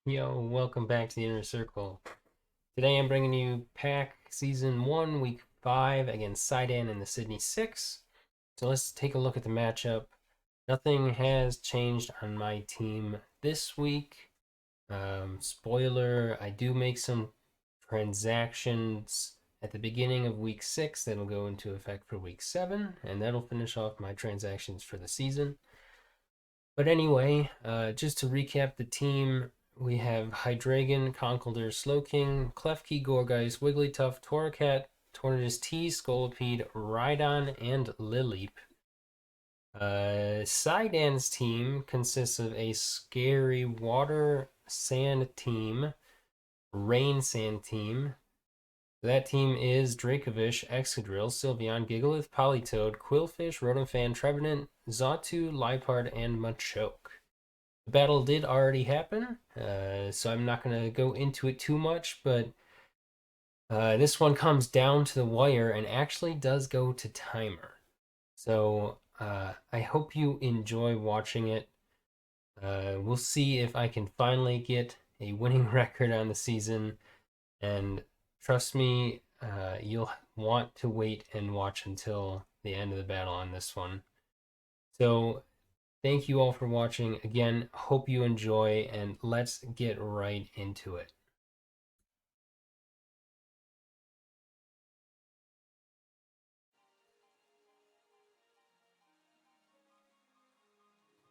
Yo, welcome back to the Inner Circle. Today I'm bringing you PAC Season 1, Week 5 against SciDan and the Sydney Six. So let's take a look at the matchup. Nothing has changed on my team this week. Spoiler, I do make some transactions at the beginning of Week 6 that'll go into effect for Week 7, and that'll finish off my transactions for the season. But anyway, just to recap the team, we have Hydreigon, Conkeldurr, Slowking, Klefki, Gourgeist, Wigglytuff, Torracat, Tornadus T, Scolipede, Rhydon, and Lileep. SciDan's team consists of a scary water sand team, rain sand team. That team is Dracovish, Excadrill, Sylveon, Gigalith, Politoed, Quillfish, Rotomfan, Trevenant, Xatu, Liepard, and Machoke. The battle did already happen, so I'm not going to go into it too much, but this one comes down to the wire and actually does go to timer. So I hope you enjoy watching it. We'll see if I can finally get a winning record on the season, and trust me, you'll want to wait and watch until the end of the battle on this one. So thank you all for watching. Again, hope you enjoy, and let's get right into it.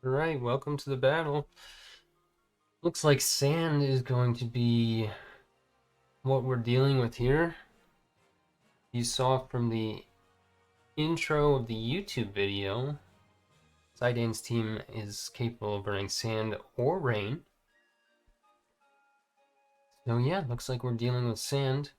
All right, welcome to the battle. Looks like sand is going to be what we're dealing with here. You saw from the intro of the YouTube video, SciDan's team is capable of running sand or rain. So yeah, looks like we're dealing with sand.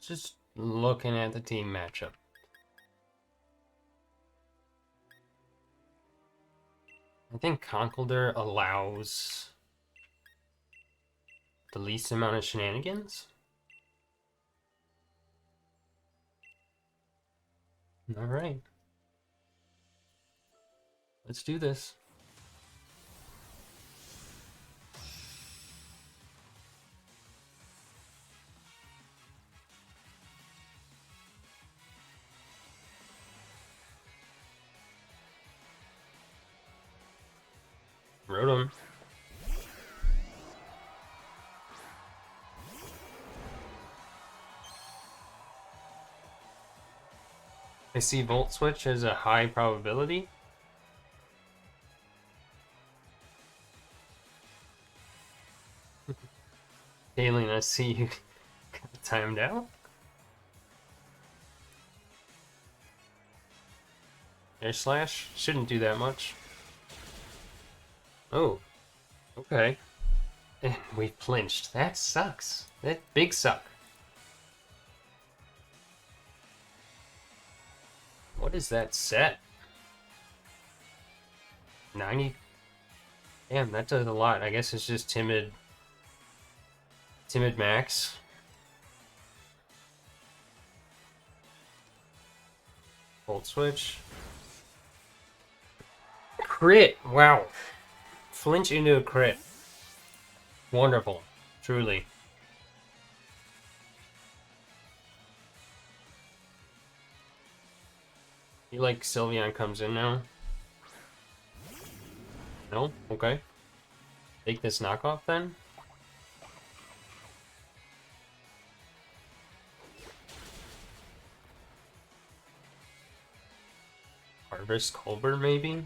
Just looking at the team matchup. I think Conkeldurr allows the least amount of shenanigans. All right. Let's do this. Rotom. I see Volt Switch as a high probability. Alien, I see you got timed out. Air Slash shouldn't do that much. Oh, okay. And we flinched. That sucks. That big suck. What is that set? 90? Damn, that does a lot. I guess it's just timid max. Volt switch. Crit! Wow. Flinch into a crit. Wonderful. Truly. You like Sylveon comes in now? No? Okay. Take this knockoff then? Harvest Colbert maybe?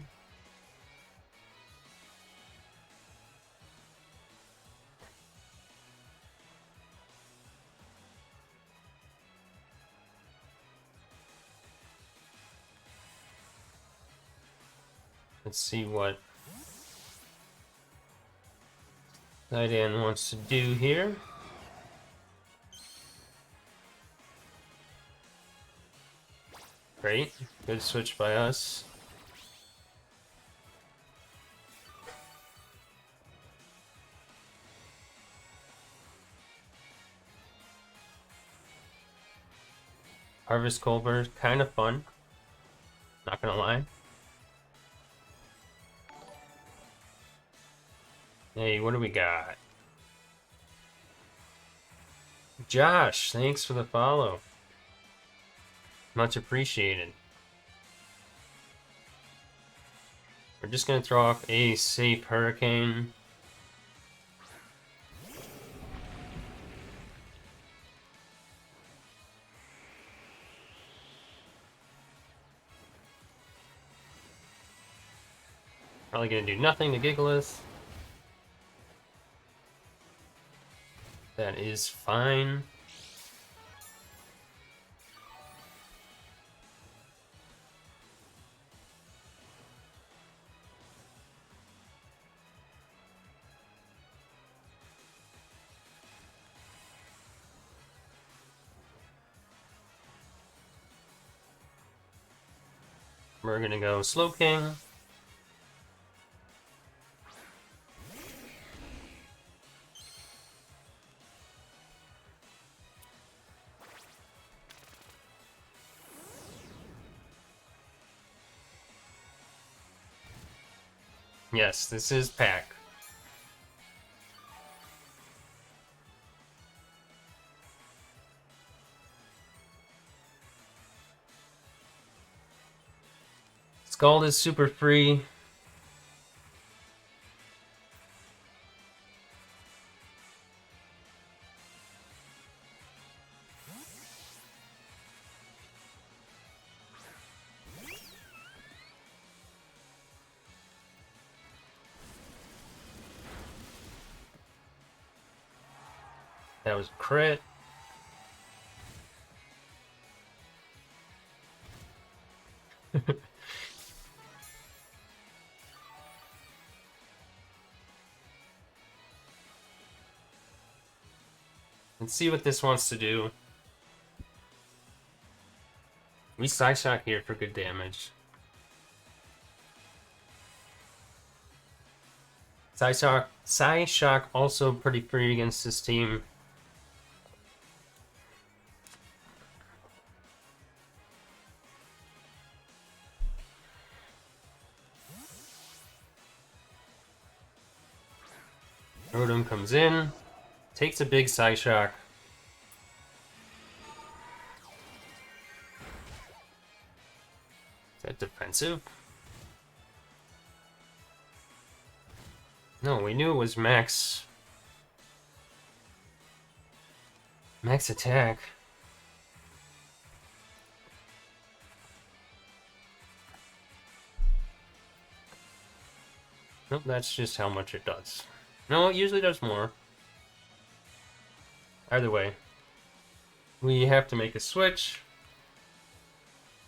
Let's see what SciDan wants to do here. Great. Good switch by us. Harvest Culver, kind of fun. Not gonna lie. Hey, what do we got? Josh, thanks for the follow. Much appreciated. We're just gonna throw off a safe Hurricane. Probably gonna do nothing to Gigalith. That is fine. We're gonna go Slowking. Yes, this is PAC. Scald is super free. That was a crit. Let's see what this wants to do. We Psyshock here for good damage. Psyshock also pretty free against this team. Rotom comes in, takes a big Psyshock. Is that defensive? No, we knew it was max attack. Nope, that's just how much it does. No, it usually does more. Either way, we have to make a switch.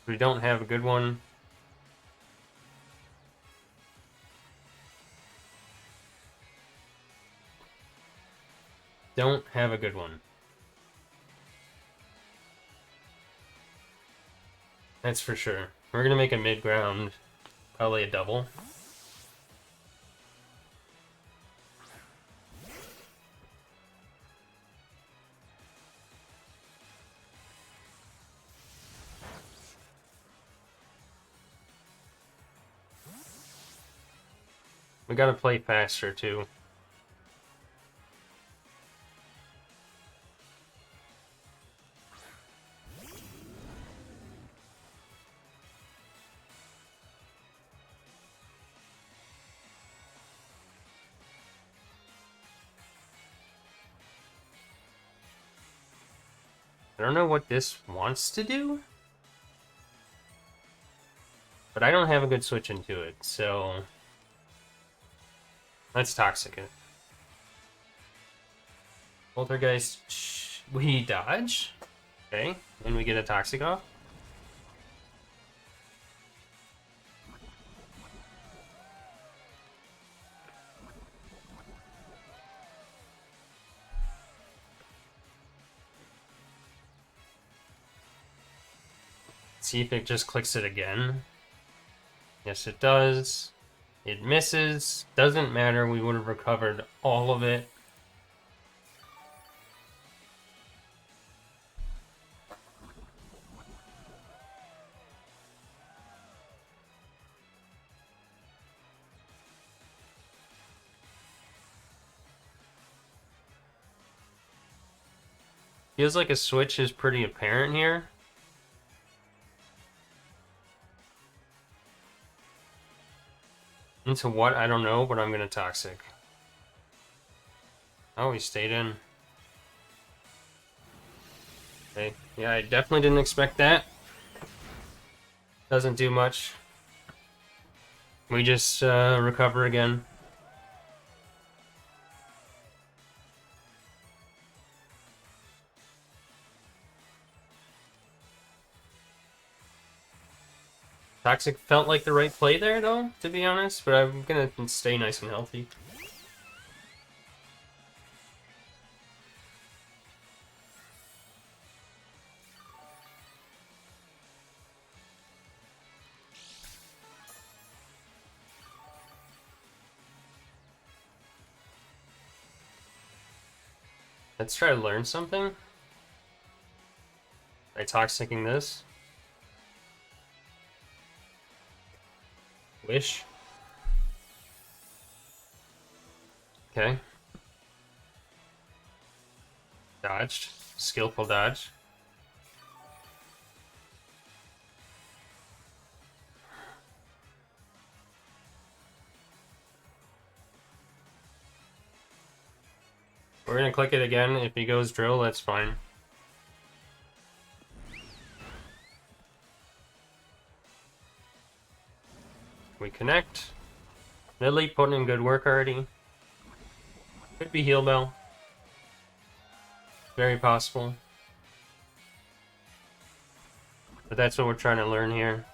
We don't have a good one. Don't have a good one. That's for sure. We're gonna make a mid-ground, probably a double. We gotta play faster too. I don't know what this wants to do, but I don't have a good switch into it, so let's Toxic it. Poltergeist, we dodge. Okay, then we get a Toxic off. See if it just clicks it again. Yes, it does. It misses. Doesn't matter. We would have recovered all of it. Feels like a switch is pretty apparent here. Into what? I don't know, but I'm gonna Toxic. Oh, he stayed in. Okay. Yeah, I definitely didn't expect that. Doesn't do much. We just recover again. Toxic felt like the right play there, though, to be honest, but I'm gonna stay nice and healthy. Let's try to learn something. By Toxicing this. Wish. Okay. Dodged. Skillful dodge. We're gonna click it again. If he goes drill, that's fine. We connect. Lily putting in good work already. Could be heal bell. Very possible. But that's what we're trying to learn here.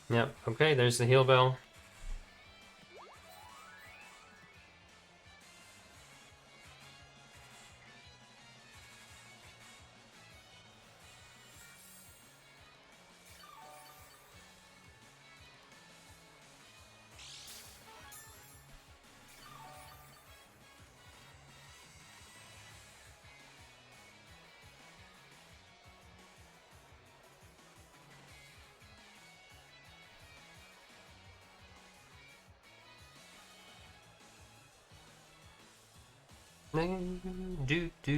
Yep, okay, there's the heal bell. Do.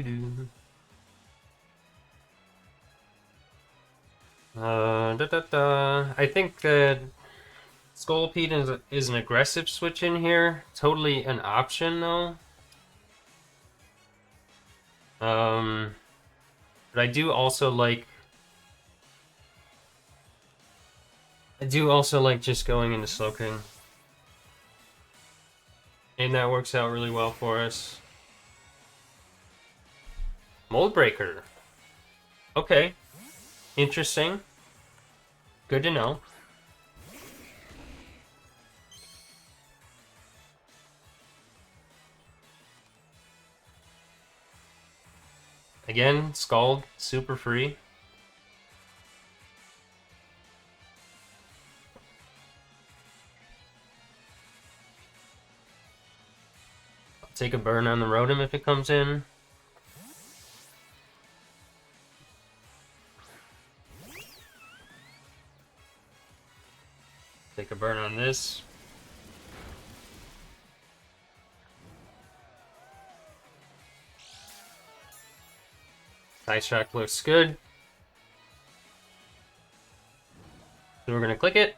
I think that Scolipede is an aggressive switch in here. Totally an option though. But I do also like just going into Slowking. And that works out really well for us. Mold Breaker. Okay. Interesting. Good to know. Again, Scald, super free. I'll take a burn on the Rotom if it comes in. Take a burn on this. Ice Shock looks good. So we're going to click it.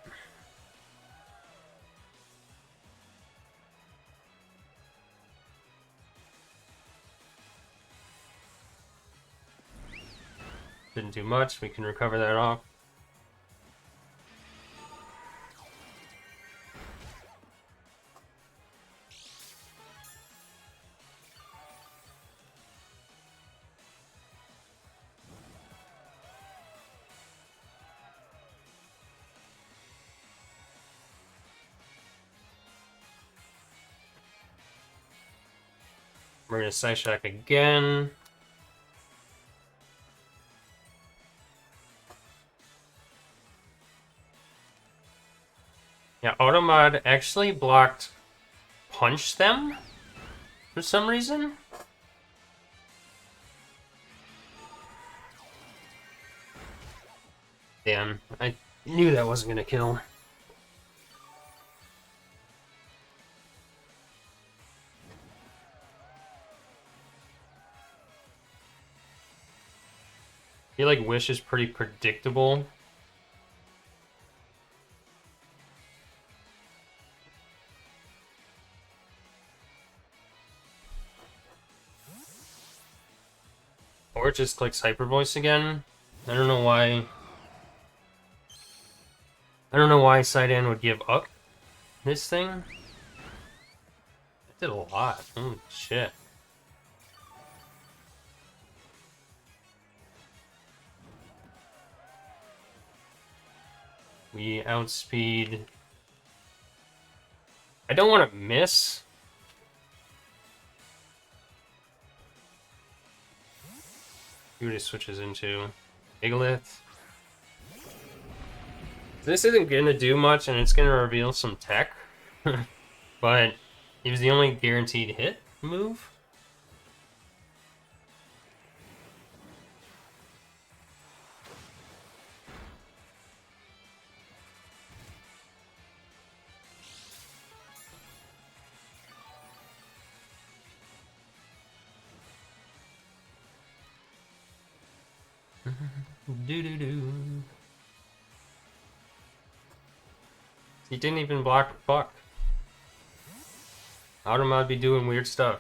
Didn't do much. We can recover that off. We're gonna Psyshock again. Yeah, Automod actually blocked Punch Them for some reason. Damn, I knew that wasn't gonna kill. I feel like Wish is pretty predictable. Or it just clicks Hyper Voice again. I don't know why. I don't know why SciDan would give up this thing. It did a lot. Holy shit. We outspeed. I don't want to miss. See what he switches into. Gigalith. This isn't going to do much, and it's going to reveal some tech. But it was the only guaranteed hit move. Do-do-do. He didn't even block the fuck. Automod be doing weird stuff.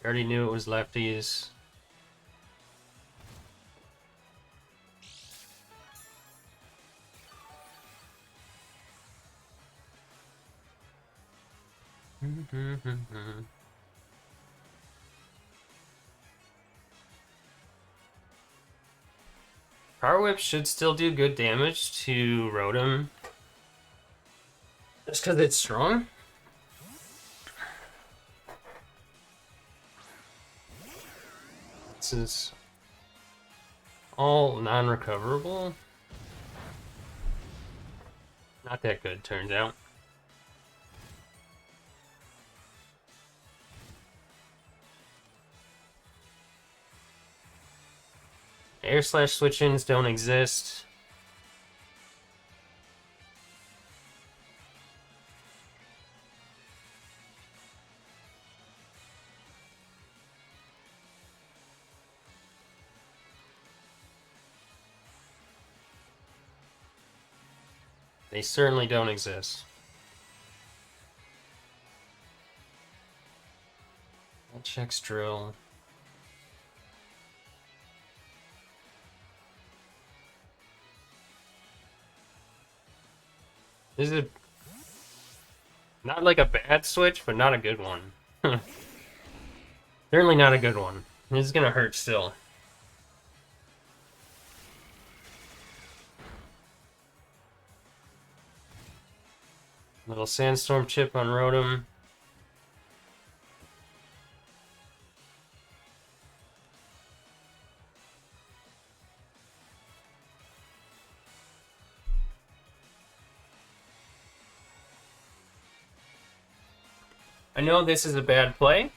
I already knew it was lefties. Power Whip should still do good damage to Rotom. Just because it's strong? This is all non-recoverable. Not that good, turns out. Air slash switch-ins don't exist. They certainly don't exist. Checks drill. This is not like a bad switch, but not a good one. Certainly not a good one. This is gonna hurt still. Little Sandstorm chip on Rotom. I know this is a bad play,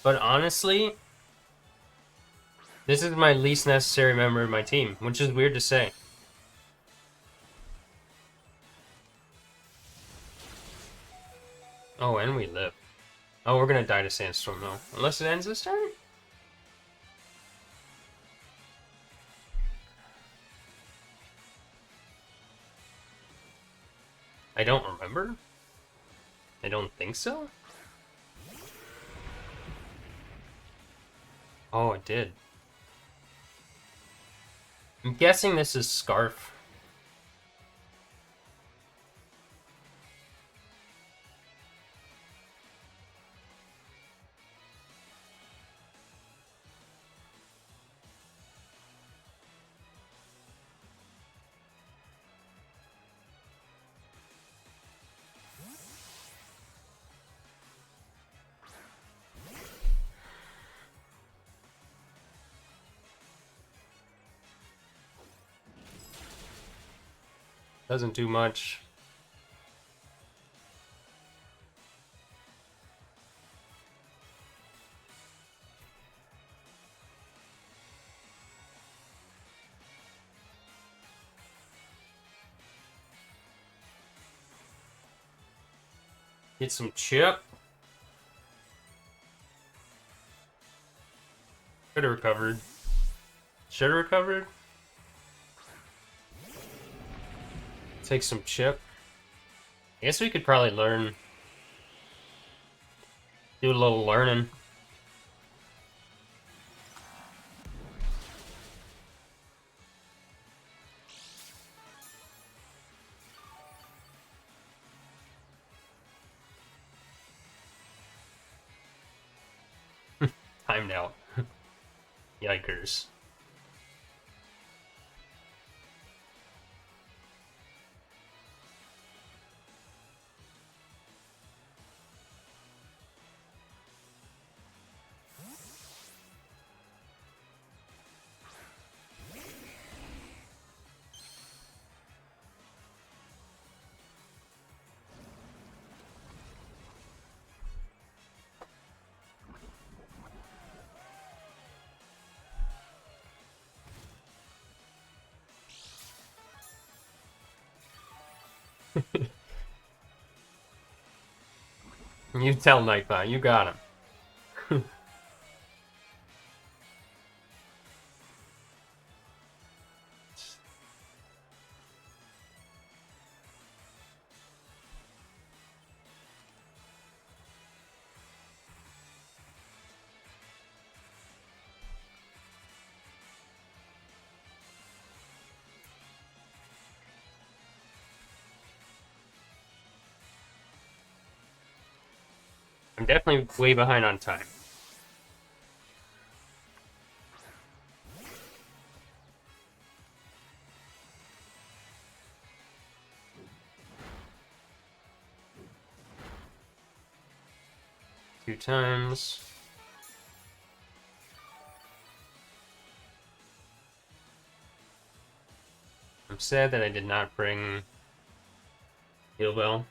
but honestly, this is my least necessary member of my team, which is weird to say. Oh, and we live. Oh, we're gonna die to Sandstorm though. Unless it ends this turn? I don't remember. I don't think so. Oh, it did. I'm guessing this is Scarf. Doesn't do much. Get some chip. Should have recovered. Should have recovered. Take some chip. I guess we could probably learn. Do a little learning. Timed out. Yikers. You tell Nightbot, you got him. I'm definitely way behind on time. Two times. I'm sad that I did not bring Heal Bell.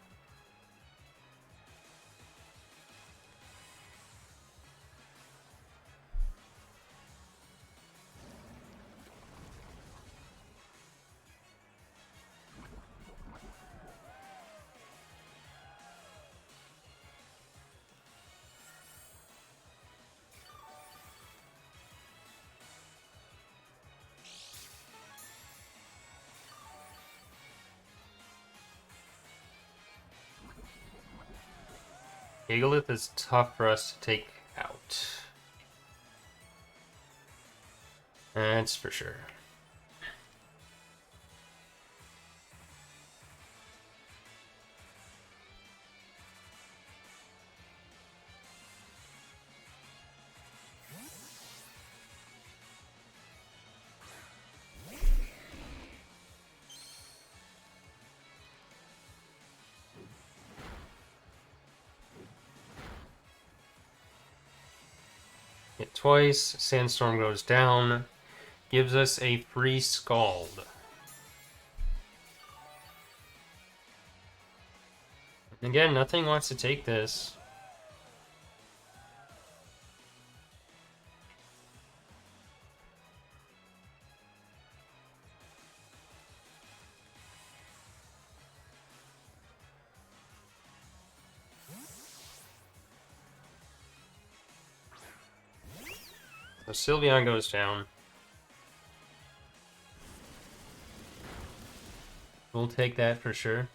Gigalith is tough for us to take out. That's for sure. Hit twice, Sandstorm goes down, gives us a free Scald. Again, nothing wants to take this. So Sylveon goes down. We'll take that for sure.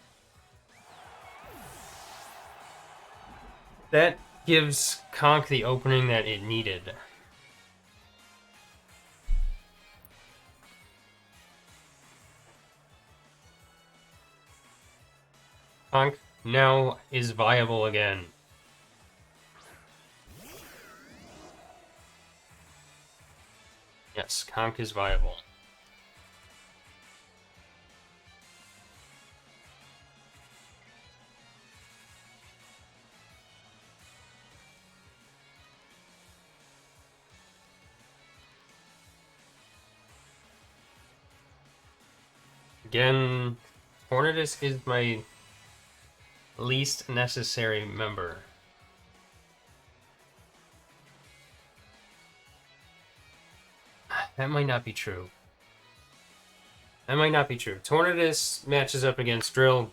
That gives Conk the opening that it needed. Conk now is viable again. Yes, Conk is viable. Again, Tornadus is my least necessary member. That might not be true. That might not be true. Tornadus matches up against Drill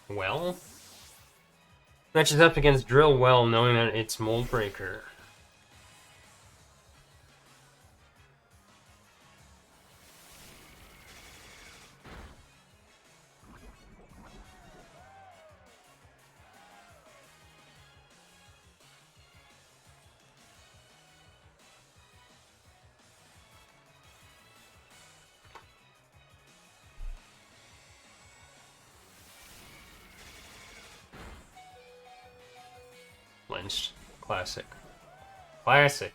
well. Matches up against Drill well, knowing that it's Mold Breaker. Lynched. Classic. Classic.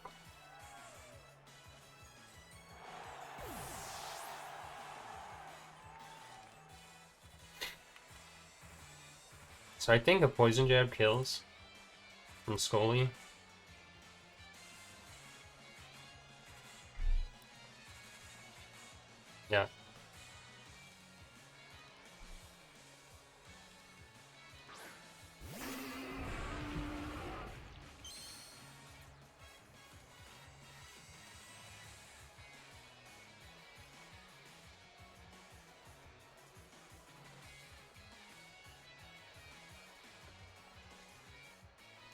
So I think a Poison Jab kills from Scully. Yeah.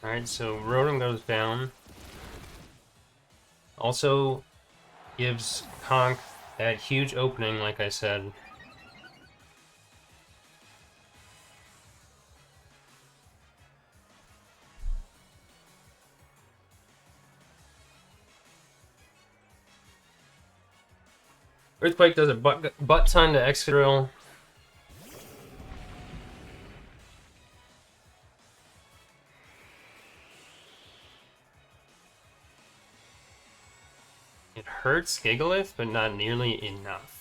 Alright, so Rotom goes down. Also gives Conk that huge opening, like I said. Earthquake does a butt ton to Excadrill. It hurts Gigalith, but not nearly enough.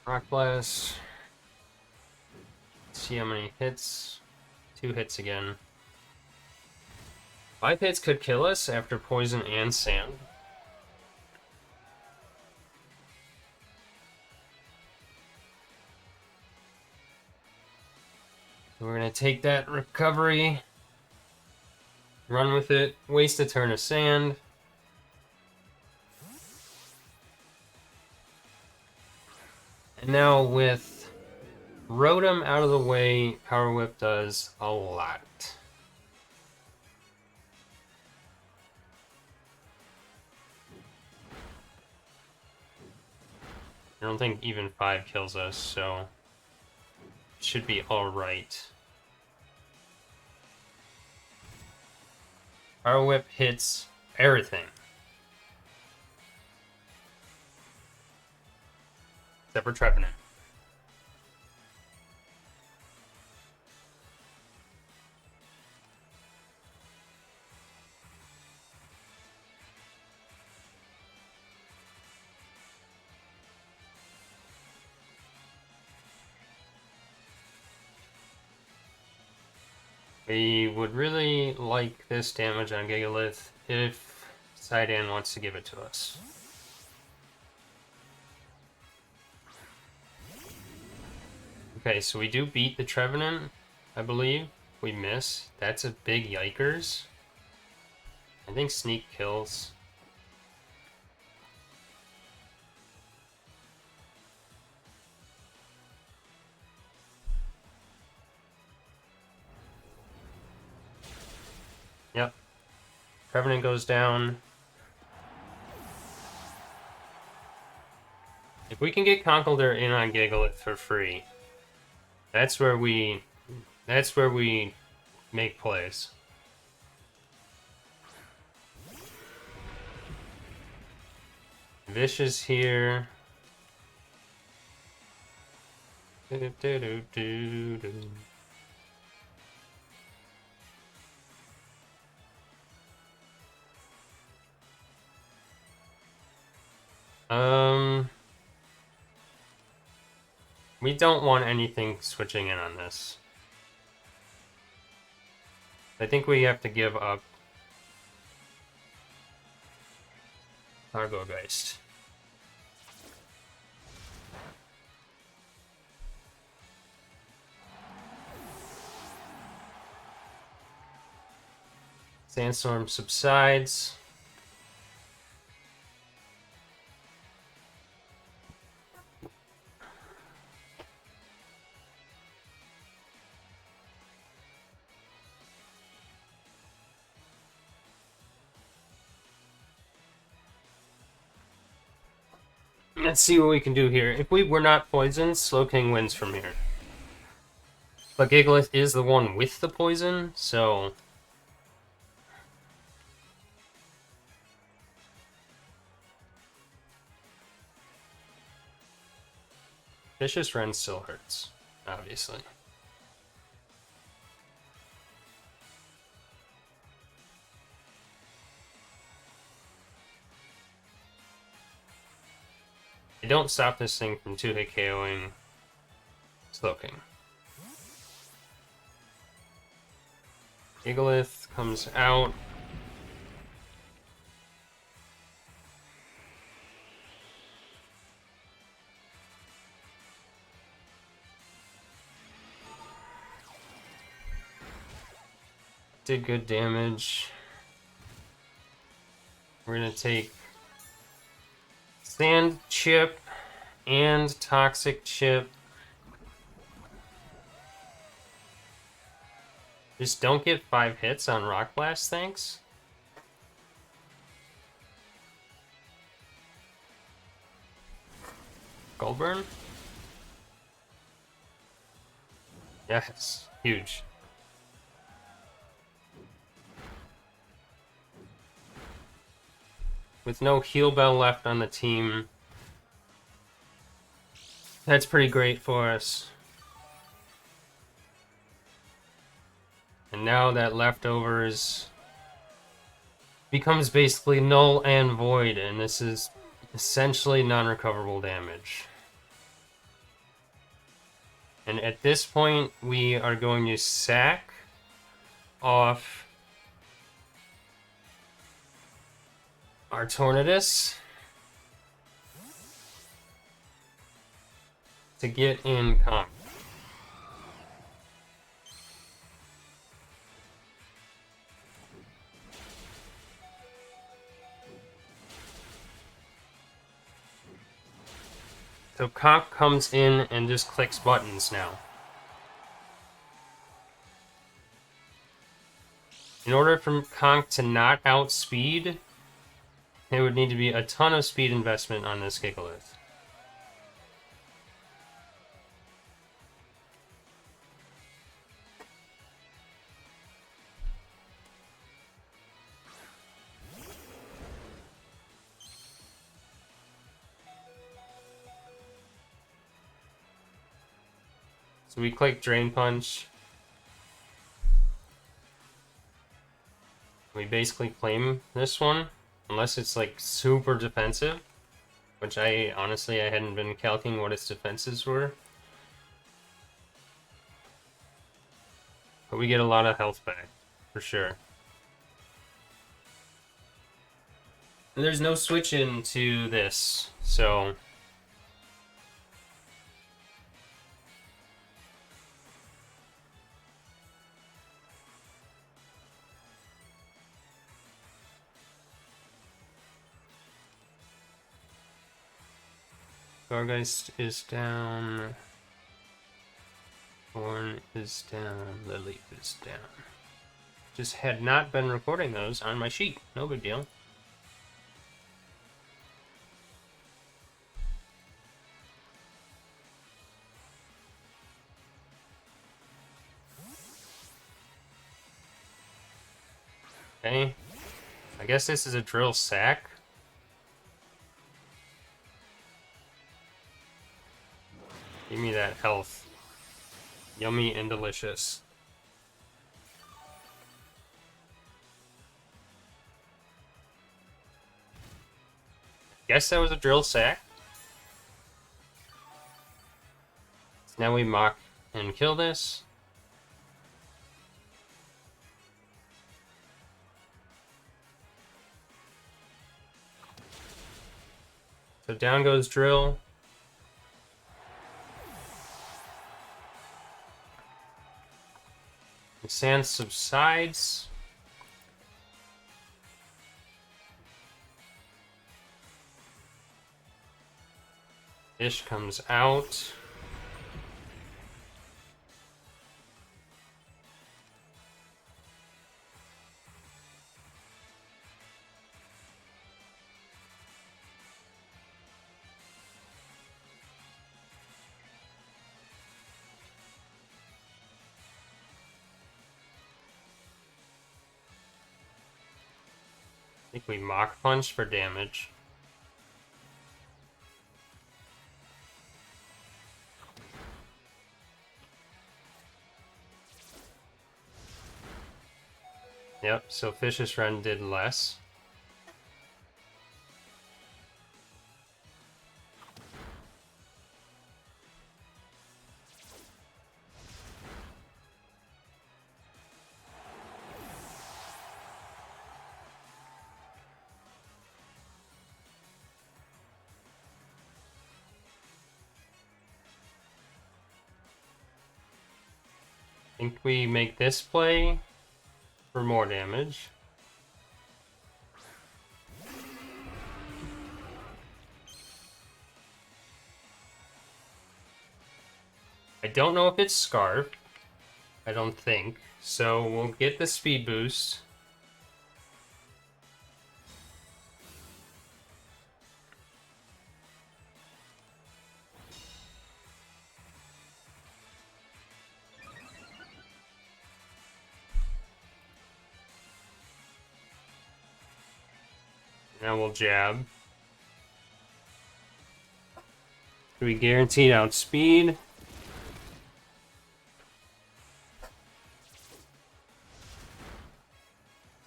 Rock Blast. Let's see how many hits. 2 hits again. 5 hits could kill us after Poison and Sand. So we're going to take that recovery, run with it, waste a turn of Sand. And now with Rotom out of the way, Power Whip does a lot. I don't think even 5 kills us, so it should be alright. Power Whip hits everything. Except for Trevenant. We would really like this damage on Gigalith if SciDan wants to give it to us. Okay, so we do beat the Trevenant, I believe. We miss. That's a big yikers. I think Sneak kills. Yep. Trevenant goes down. If we can get Conkeldurr in on Gigalith for free, that's where we make plays. Vicious here. We don't want anything switching in on this. I think we have to give up Cargo Geist. Sandstorm subsides. Let's see what we can do here. If we were not poisoned, Slowking wins from here. But Gigalith is the one with the poison, so... Vicious Rend still hurts, obviously. I don't stop this thing from 2-hit KOing Slowking. Gigalith comes out. Did good damage. We're gonna take Sand Chip and Toxic Chip. Just don't get 5 hits on Rock Blast, thanks. Goldburn? Yes, huge. With no heal bell left on the team, that's pretty great for us. And now that leftovers becomes basically null and void, and this is essentially non-recoverable damage. And at this point, we are going to sack off our Tornadus to get in comp. So Conk comes in and just clicks buttons now. In order for Conk to not outspeed, there would need to be a ton of speed investment on this Gigalith. So we click Drain Punch. We basically claim this one, unless it's like super defensive, which I hadn't been calculating what its defenses were. But we get a lot of health back, for sure. And there's no switch into this, so... Gargeist is down. Horn is down. Lily is down. Just had not been recording those on my sheet. No big deal. Okay. I guess this is a drill sack. Give me that health. Yummy and delicious. guess that was a drill sack. So now we mock and kill this. So down goes drill. The sand subsides. Fish comes out. I think we mock punch for damage. Yep, so Fish's friend did less. I think we make this play for more damage. I don't know if it's Scarf. I don't think. So we'll get the speed boost. Now we'll jab. We guaranteed outspeed.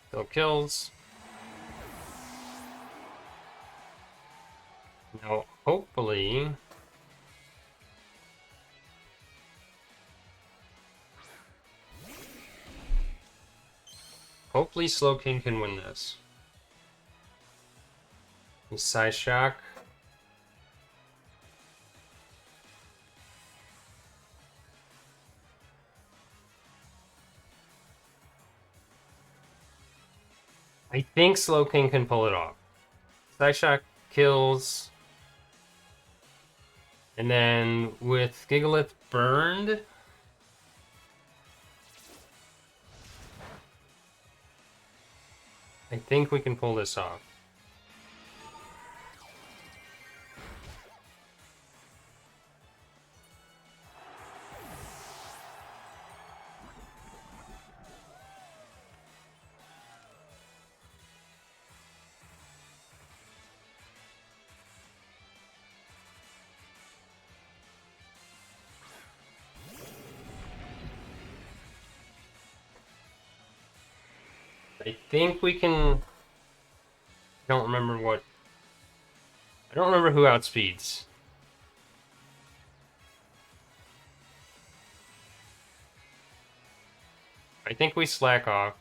Still kills. Now, hopefully... Hopefully Slowking can win this. Side shock. I think Slowking can pull it off. Side shock kills. And then with Gigalith burned, I think we can pull this off. I think we can... I don't remember who outspeeds. I think we slack off.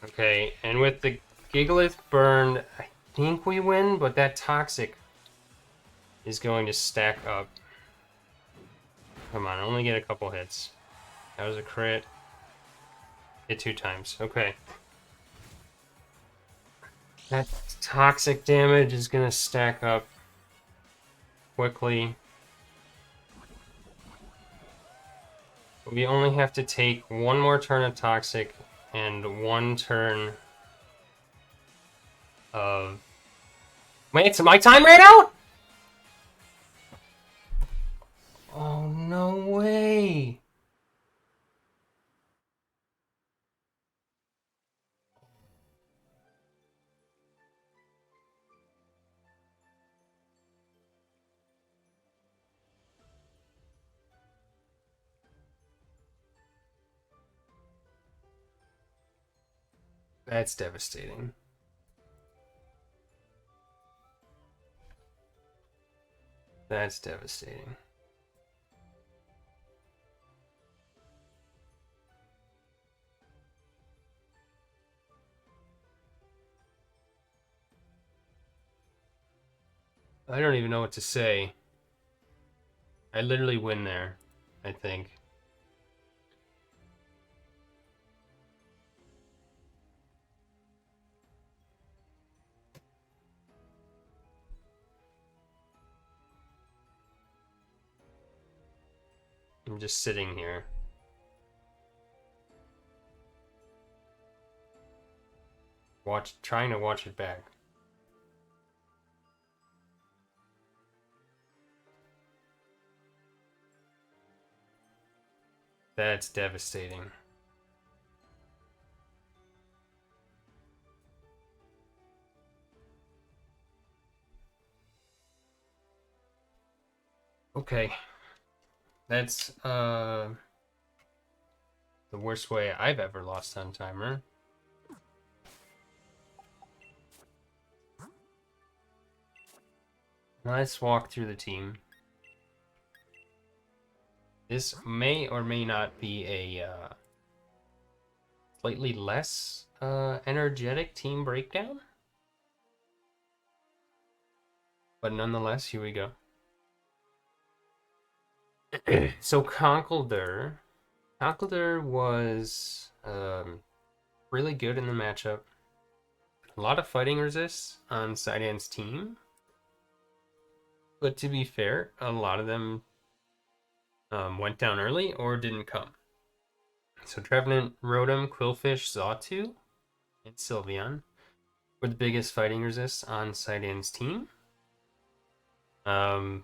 Okay, and with the Gigalith burned, I think we win, but that Toxic is going to stack up. Come on, only get a couple hits. That was a crit. Hit 2 times. Okay. That Toxic damage is going to stack up quickly. We only have to take one more turn of Toxic and one turn of... Wait, so my time ran out? Oh, no way. That's devastating. That's devastating. I don't even know what to say. I literally win there, I think. I'm just sitting here. Trying to watch it back. That's devastating. Okay. That's the worst way I've ever lost on timer. Let's walk through the team. This may or may not be a slightly less energetic team breakdown. But nonetheless, here we go. So Conkeldurr was really good in the matchup. A lot of fighting resists on SciDan's team. But to be fair, a lot of them went down early or didn't come. So Trevenant, Rotom, Quillfish, Xatu, and Sylveon were the biggest fighting resists on SciDan's team. And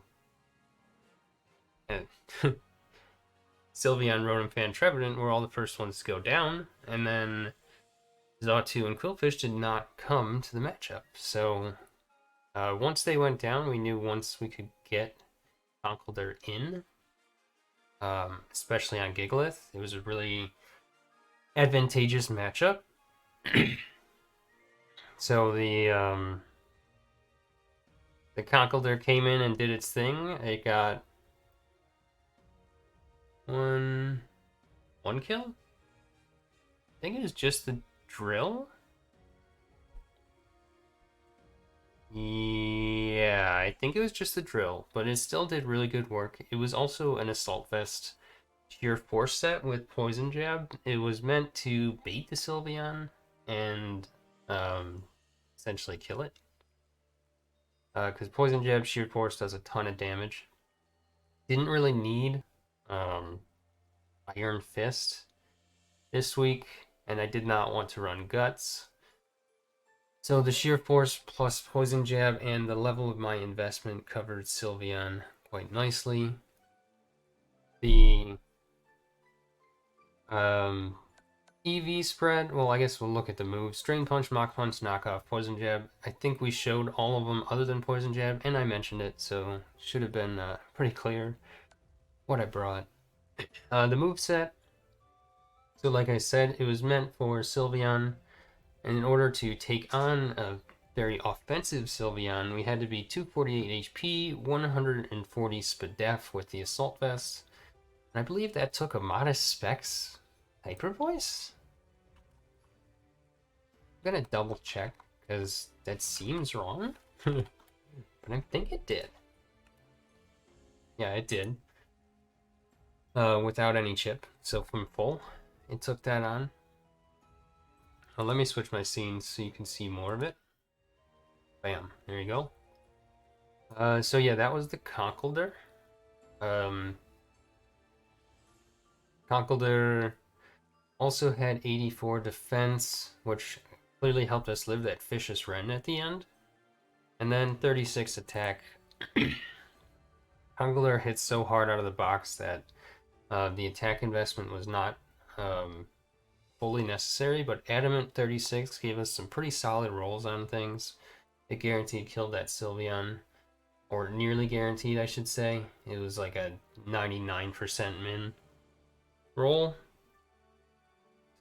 Sylveon, Rotom, Fan, Trevenant were all the first ones to go down, and then Xatu and Quillfish did not come to the matchup. So once they went down, we knew once we could get Conkeldurr in, especially on Gigalith, it was a really advantageous matchup. So the Conkeldurr came in and did its thing. It got one kill. I think it was just the drill. Yeah, I think it was just the drill, but it still did really good work. It was also an Assault Vest Sheer Force set with Poison Jab. It was meant to bait the Sylveon and essentially kill it. Because Poison Jab, Sheer Force does a ton of damage. Didn't really need Iron Fist this week, and I did not want to run Guts. So the Sheer Force plus Poison Jab and the level of my investment covered Sylveon quite nicely. The EV spread, well, I guess we'll look at the moves. Drain Punch, Mach Punch, Knockoff, Poison Jab. I think we showed all of them other than Poison Jab, and I mentioned it, so should have been pretty clear what I brought. The moveset. So like I said, it was meant for Sylveon, and in order to take on a very offensive Sylveon, we had to be 248 HP, 140 Spadef with the Assault Vest. And I believe that took a modest Specs Hyper Voice? I'm gonna double check, because that seems wrong. But I think it did. Yeah, it did. Without any chip. So from full, it took that on. Let me switch my scenes so you can see more of it. Bam, there you go. So yeah, that was the Conkeldurr. Conkeldurr also had 84 defense, which clearly helped us live that Vicious Rend at the end. And then 36 attack. Conkeldurr hits so hard out of the box that the attack investment was not fully necessary, but Adamant 36 gave us some pretty solid rolls on things. It guaranteed killed that Sylveon, or nearly guaranteed, I should say. It was like a 99% min roll.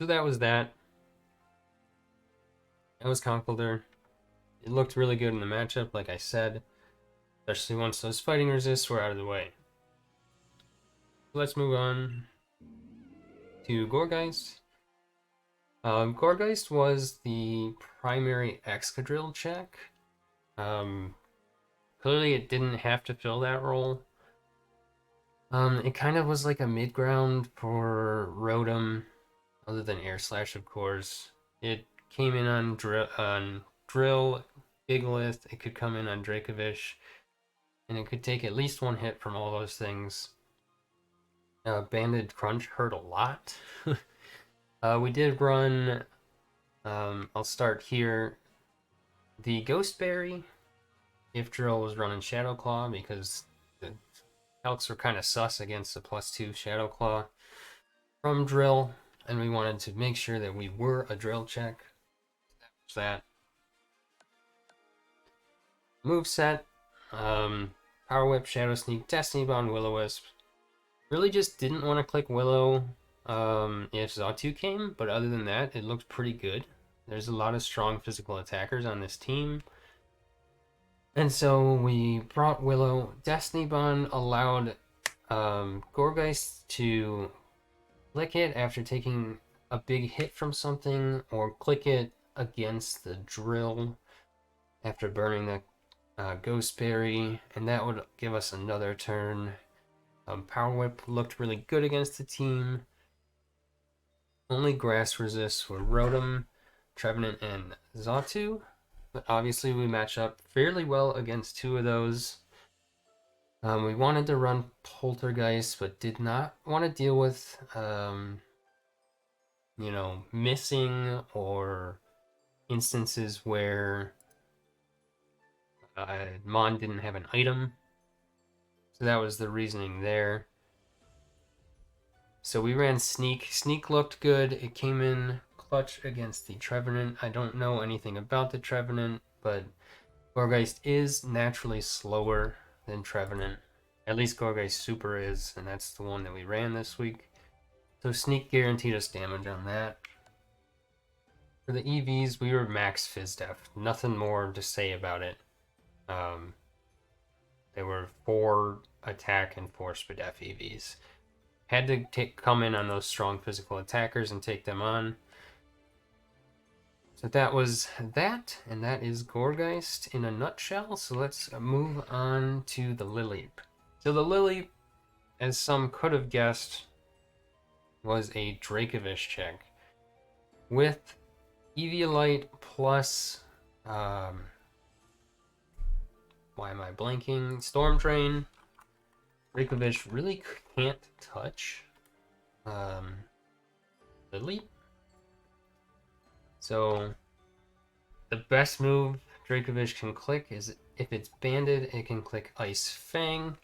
So that was that. That was Conkeldurr. It looked really good in the matchup, like I said, especially once those fighting resists were out of the way. Let's move on to Gourgeist. Gourgeist was the primary Excadrill check. Clearly it didn't have to fill that role. It kind of was like a mid-ground for Rotom, other than Air Slash, of course. It came in on Drill, Gigalith, it could come in on Dracovish, and it could take at least one hit from all those things. Banded Crunch hurt a lot. We did run, I'll start here, the Ghost Berry, if Drill was running Shadow Claw, because the calcs were kind of sus against the +2 Shadow Claw from Drill, and we wanted to make sure that we were a Drill check. That moveset, Power Whip, Shadow Sneak, Destiny Bond, Will-O-Wisp. Really just didn't want to click Willow if Xatu came, but other than that, it looked pretty good. There's a lot of strong physical attackers on this team. And so we brought Willow. Destiny Bond allowed Gourgeist to click it after taking a big hit from something, or click it against the Drill after burning the Ghost Berry, and that would give us another turn. Power Whip looked really good against the team. Only grass resists were Rotom, Trevenant, and Xatu. But obviously we match up fairly well against two of those. We wanted to run Poltergeist, but did not want to deal with, missing or instances where Mon didn't have an item. So that was the reasoning there. So we ran Sneak. Sneak looked good. It came in clutch against the Trevenant. I don't know anything about the Trevenant, but Gourgeist is naturally slower than Trevenant. At least Gourgeist Super is, and that's the one that we ran this week. So Sneak guaranteed us damage on that. For the EVs, we were max Fizdef. Nothing more to say about it. They were 4 attack and 4 Spadef EVs. Had to come in on those strong physical attackers and take them on. So that was that, and that is Gourgeist in a nutshell. So let's move on to the Lileep. So the Lileep, as some could have guessed, was a Dracovish check with Eviolite plus why am I blanking? Storm Drain. Dracovish really can't touch Lileep. So the best move Dracovish can click is, if it's banded, it can click Ice Fang,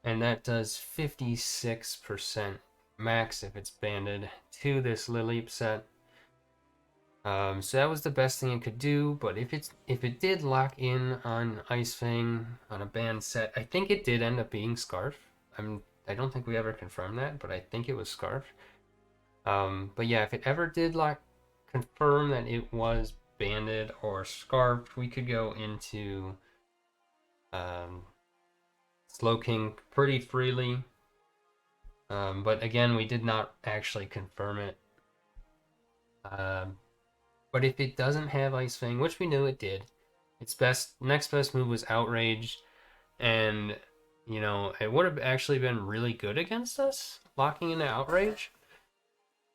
and that does 56% max if it's banded to this Lileep set. So that was the best thing it could do, but if it did lock in on Ice Fang on a banned set, I think it did end up being Scarf. I don't think we ever confirmed that, but I think it was Scarf. But yeah, if it ever did confirm that it was banded or Scarfed, we could go into Slowking pretty freely. But again, we did not actually confirm it. But if it doesn't have Ice Fang, which we knew it did, its next best move was Outrage, and it would have actually been really good against us, locking into Outrage.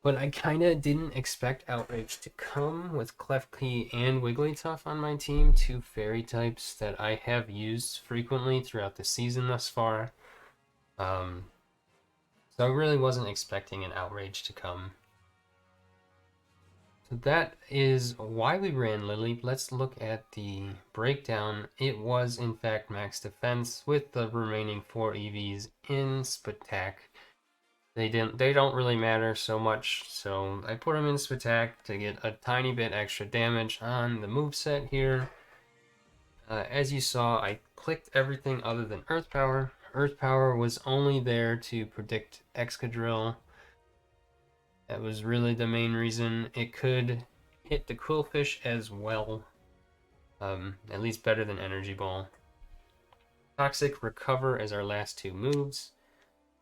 But I kind of didn't expect Outrage to come with Klefki and Wigglytuff on my team, 2 fairy types that I have used frequently throughout the season thus far. So I really wasn't expecting an Outrage to come. So that is why we ran Lileep. Let's look at the breakdown. It was in fact max defense with the remaining 4 EVs in Spatak. They don't really matter so much, so I put them in Spatak to get a tiny bit extra damage on the moveset here. As you saw, I clicked everything other than Earth Power. Earth Power was only there to predict Excadrill. That was really the main reason. It could hit the Quillfish as well. At least better than Energy Ball. Toxic Recover as our last two moves,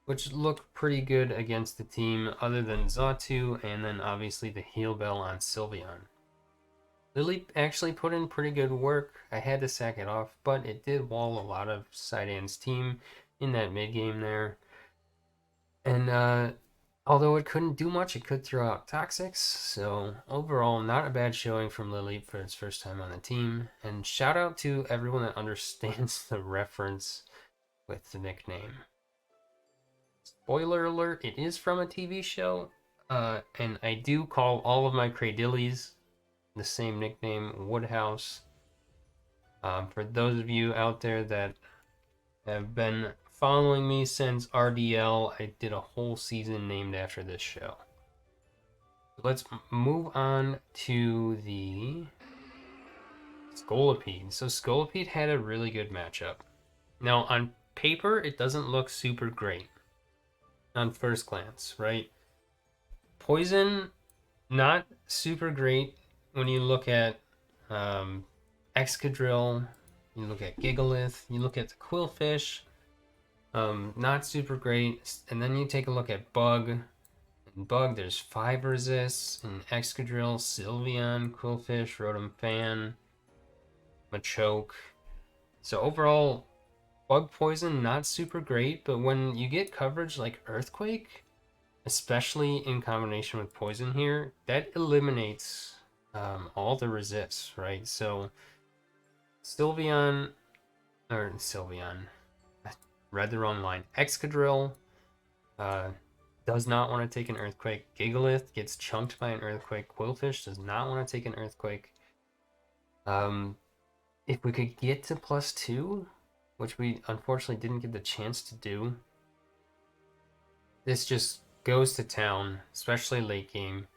which look pretty good against the team other than Xatu, and then obviously the Heal Bell on Sylveon. Lily actually put in pretty good work. I had to sack it off, but it did wall a lot of SciDan's team in that mid game there. And although it couldn't do much, it could throw out Toxics. So overall, not a bad showing from Lily for its first time on the team. And shout out to everyone that understands the reference with the nickname. Spoiler alert, it is from a TV show. And I do call all of my Cradillies the same nickname, Woodhouse. For those of you out there that have been following me since RDL, I did a whole season named after this show. Let's move on to the Scolipede. So Scolipede had a really good matchup. Now on paper, it doesn't look super great on first glance, right? Poison, not super great when you look at Excadrill, you look at Gigalith, you look at the Quillfish, not super great. And then you take a look at Bug. In Bug, there's 5 resists. In Excadrill, Sylveon, Quillfish, Rotom Fan, Machoke. So overall, Bug Poison, not super great, but when you get coverage like Earthquake, especially in combination with Poison here, that eliminates all the resists, right? So Sylveon, I read the wrong line. Excadrill does not want to take an Earthquake. Gigalith gets chunked by an Earthquake. Quillfish does not want to take an Earthquake. If we could get to +2, which we unfortunately didn't get the chance to do, this just goes to town, especially late game.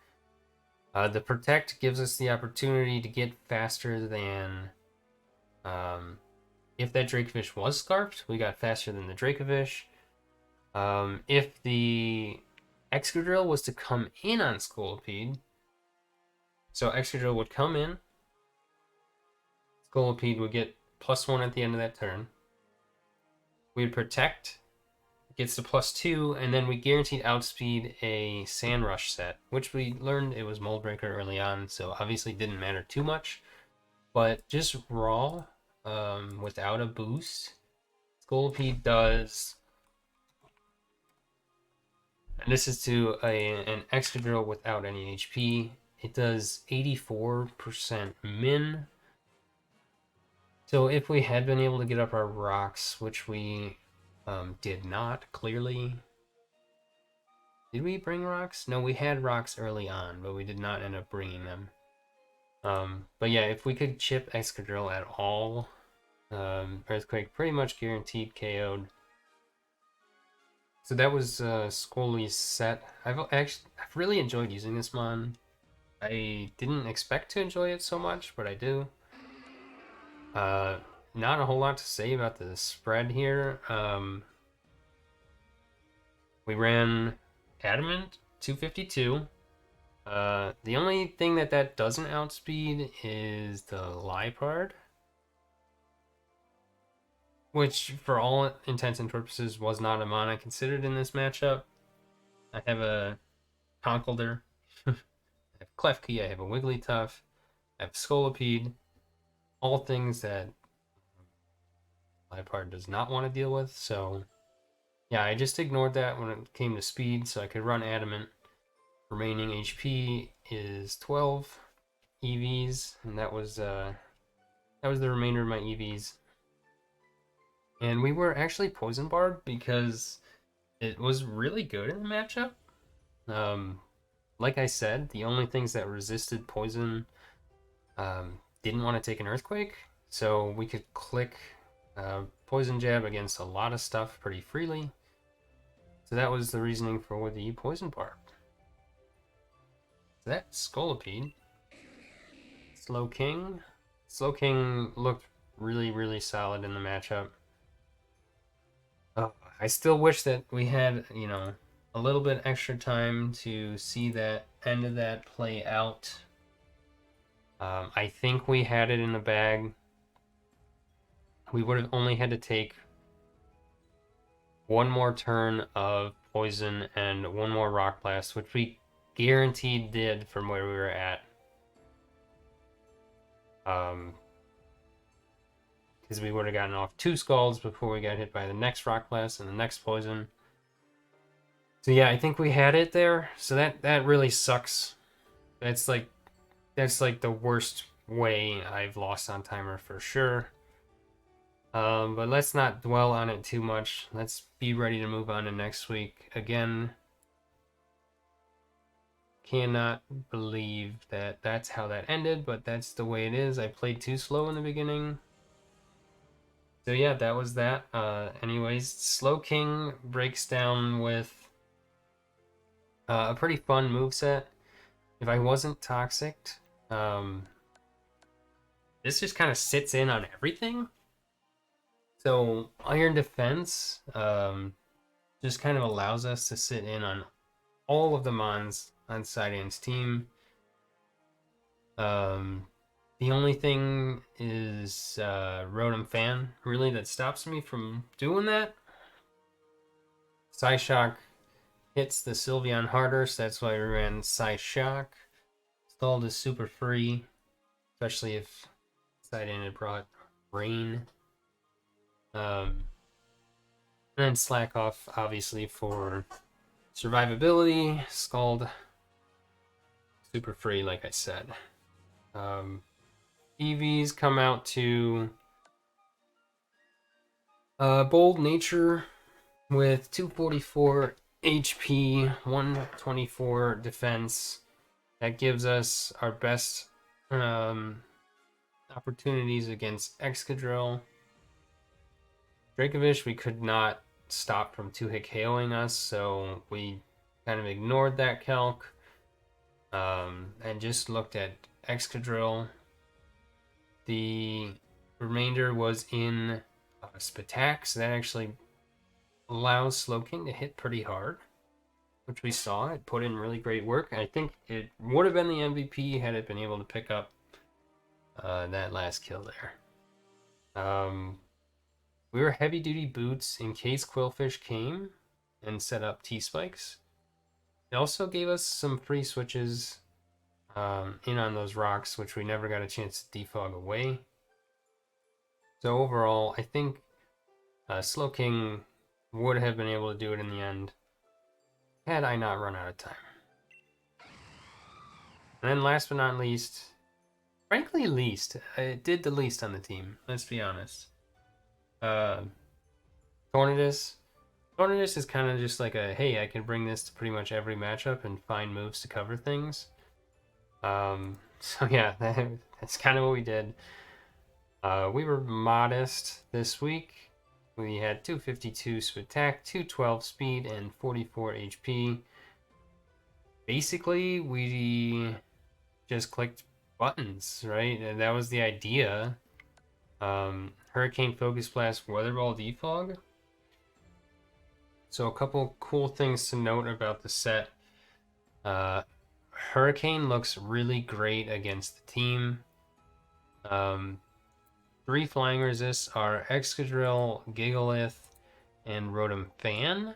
The Protect gives us the opportunity to get faster than... if that Dracovish was Scarfed, we got faster than the Dracovish. If the Excadrill was to come in on Scolipede, so Excadrill would come in, Scolipede would get +1 at the end of that turn. We'd Protect, gets to +2, and then we guaranteed outspeed a Sand Rush set, which we learned it was Mold Breaker early on, so obviously didn't matter too much. But just raw, without a boost, Scolipede does, and this is to an Excadrill without any HP, it does 84% min. So if we had been able to get up our rocks, which we did not, clearly. Did we bring rocks? No, we had rocks early on, but we did not end up bringing them. But yeah, if we could chip Excadrill at all, Earthquake pretty much guaranteed KO'd. So that was Scolie's set. I've really enjoyed using this mon. I didn't expect to enjoy it so much, but I do. Not a whole lot to say about the spread here. We ran Adamant 252. The only thing that doesn't outspeed is the Liepard, which for all intents and purposes was not a mon I considered in this matchup. I have a Conkeldurr, I have Klefki, I have a Wigglytuff, I have Scolipede, all things that Liepard does not want to deal with, so yeah, I just ignored that when it came to speed, so I could run Adamant. Remaining HP is 12 EVs, and that was the remainder of my EVs. And we were actually Poison Barred because it was really good in the matchup. Like I said, the only things that resisted Poison didn't want to take an Earthquake, so we could click Poison Jab against a lot of stuff pretty freely. So that was the reasoning for the Poison Barb. So that's Scolipede. Slowking. Slowking looked really, really solid in the matchup. I still wish that we had, a little bit extra time to see that end of that play out. I think we had it in the bag. We would have only had to take one more turn of poison and one more rock blast, which we guaranteed did from where we were at. Because we would have gotten off 2 scalds before we got hit by the next rock blast and the next poison. So yeah, I think we had it there. So that really sucks. That's like the worst way I've lost on timer for sure. But let's not dwell on it too much. Let's be ready to move on to next week. Again, cannot believe that that's how that ended, but that's the way it is. I played too slow in the beginning. So yeah, that was that. Anyways, Slowking breaks down with a pretty fun moveset. If I wasn't toxic, this just kind of sits in on everything. So Iron Defense just kind of allows us to sit in on all of the mons on SciDan's team. The only thing is Rotom Fan, really, that stops me from doing that. Psyshock hits the Sylveon harder, so that's why we ran Psyshock. Stalled is super free, especially if SciDan had brought Rain. And then Slack Off, obviously, for survivability. Scald, super free, like I said. EVs come out to Bold Nature with 244 HP, 124 defense. That gives us our best opportunities against Excadrill. Dracovish, we could not stop from 2-hit KOing us, so we kind of ignored that calc and just looked at Excadrill. The remainder was in Spatak, so that actually allows Slowking to hit pretty hard, which we saw. It put in really great work. I think it would have been the MVP had it been able to pick up that last kill there. We were heavy duty boots in case Quillfish came and set up T-spikes. It also gave us some free switches in on those rocks, which we never got a chance to defog away. So overall, I think Slowking would have been able to do it in the end had I not run out of time. And then last but not least, frankly least, I did the least on the team, let's be honest. Tornadus. Tornadus is kind of just like a, hey, I can bring this to pretty much every matchup and find moves to cover things. So yeah, that's kind of what we did. We were modest this week. We had 252 attack, 212 speed, and 44 HP. Basically, we just clicked buttons, right? And that was the idea. Hurricane, Focus Blast, Weather Ball, Defog. So a couple cool things to note about the set. Hurricane looks really great against the team. 3 flying resists are Excadrill, Gigalith, and Rotom Fan.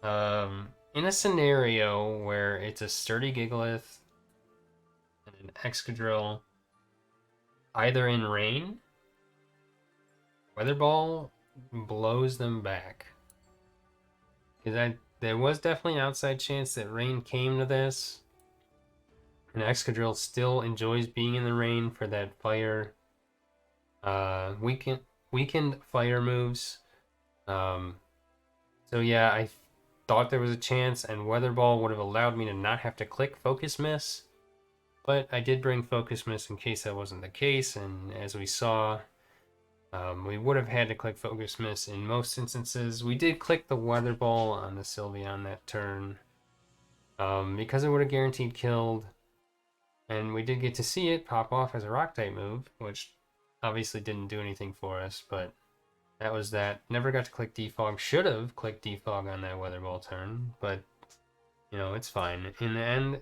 In a scenario where it's a sturdy Gigalith and an Excadrill, either in rain, Weather Ball blows them back. Because there was definitely an outside chance that rain came to this. And Excadrill still enjoys being in the rain for that fire weakened fire moves. So yeah, I thought there was a chance, and Weather Ball would have allowed me to not have to click Focus Miss. But I did bring Focus Miss in case that wasn't the case, and as we saw, we would have had to click Focus Miss in most instances. We did click the Weather Ball on the Sylveon that turn, because it would have guaranteed killed, and we did get to see it pop off as a Rock-type move, which obviously didn't do anything for us, but that was that. Never got to click Defog. Should have clicked Defog on that Weather Ball turn, but, you know, it's fine. In the end,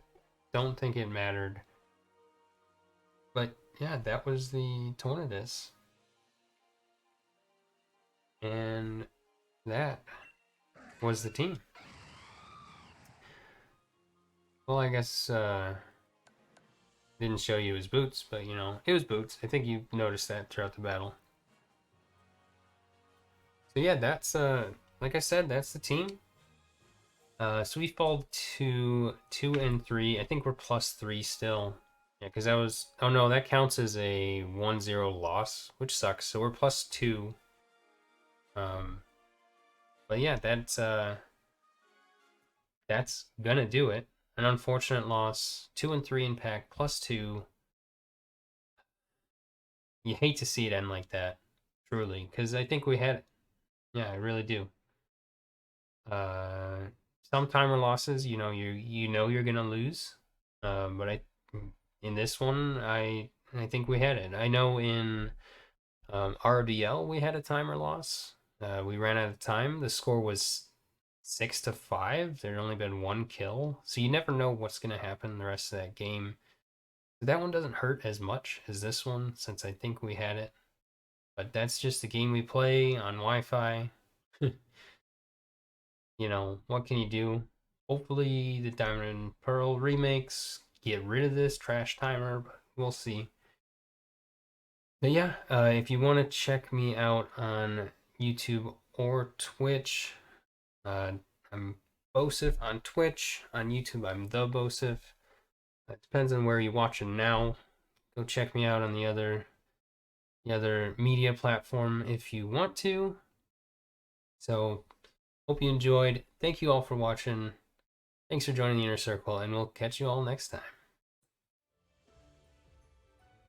don't think it mattered. But yeah, that was the Tornadus. And that was the team. Well, I guess didn't show you his boots, but you know, it was boots. I think you noticed that throughout the battle. So yeah, that's like I said, that's the team. So we fall to 2 and 3. I think we're +3 still. Yeah, because that was, oh no, that counts as a 1-0 loss, which sucks. So we're +2. Um, but yeah, that's gonna do it. An unfortunate loss. 2 and 3 in PAC, +2. You hate to see it end like that, truly, because I think we had it. Yeah, I really do. Uh, some timer losses, you know you're gonna lose. But in this one, I think we had it. I know in RDL we had a timer loss. We ran out of time. The score was 6-5. There'd only been one kill, so you never know what's gonna happen the rest of that game. That one doesn't hurt as much as this one since I think we had it. But that's just the game we play on Wi-Fi. What can you do? Hopefully the Diamond and Pearl remakes get rid of this trash timer, but we'll see. But yeah, if you want to check me out on YouTube or Twitch, uh, I'm Bosif on Twitch. On YouTube, I'm the Bosif. It depends on where you're watching now. Go check me out on the other media platform if you want to. So, hope you enjoyed. Thank you all for watching. Thanks for joining the Inner Circle, and we'll catch you all next time.